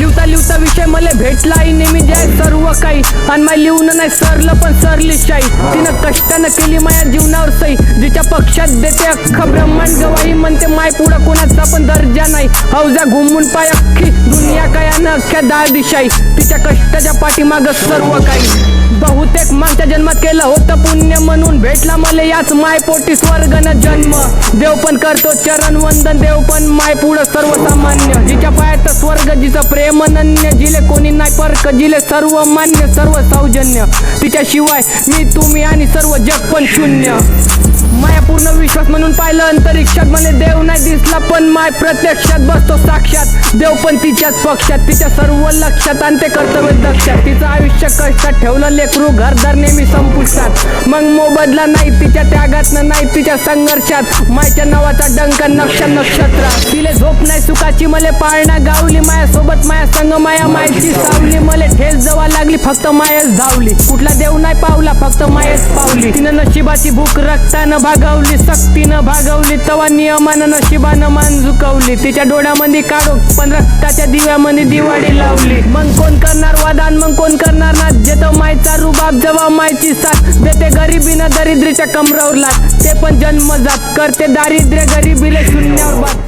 लिवता लिवता विषय मला भेटलाय नेहमी जय सर्व काही आणि माय लिहून नाही सरलं पण सरली शाई तिनं कष्टानं केली माया जीवनावर सई जिच्या पक्षात देते अख्खं ब्रह्मांड गवाही म्हणते माय पुढं कोणाचा पण दर्जा नाही हौजा घुमून पाय अख्खी दुनिया कायानं अख्ख्या 10 दिशाई तिच्या कष्टाच्या पाठीमागं सर्व काही बहुतेक मागच्या जन्मात केलं होतं पुण्य म्हणून भेटला मला याच माय पोटी स्वर्ग न जन्म देव पण करतो चरण वंदन देव पण माय पुढं सर्वसामान्य जिच्या पायात स्वर्ग जिचं प्रेम अनन्य जिले कोणी नाही परक जिले सर्व मान्य सर्व सौजन्य तिच्याशिवाय मी तुम्ही आणि सर्व जग पण शून्य माया पूर्ण विश्वास म्हणून पाहिलं अंतरिक्षात मला देव नाही दिसला पण माय प्रत्यक्षात बसतो साक्षात देव पण तिच्याच पक्षात तिच्या सर्व लक्षात आणि ते कर्तव्य दक्षात तिचं आयुष्य कष्टात ठेवलं लेकरू घरदार नेहमी संपुष्टात मग मोबदला नाही तिच्या त्यागातनं नाही तिच्या संघर्षात मायच्या नावाचा डंका नक्षत्रात तिले झोप नाही सुखाची मले पाळणा गावली माया सोबत माया संग माया मायची सावली मले ठेस जवा लागली फक्त मायच धावली कुठला देव नाही पावला फक्त मायच पावली तिनं नशिबाची भूक रक्तानं भागवली सक्तीनं भागवली तवा नियमानं नशिबानं मान झुकवली तिच्या डोळ्यामध्ये काढो पण रक्ताच्या दिव्यामध्ये दिवाळी लावली मग कोण करणार वादान मग कोण करणार ना जेतो मायचा रुबाब जवा मायची साथ देते गरिबीनं दरिद्रीच्या कमरावर लाथ ते पण जन्मजात करते दारिद्र्य गरिबीले शून्यावर बात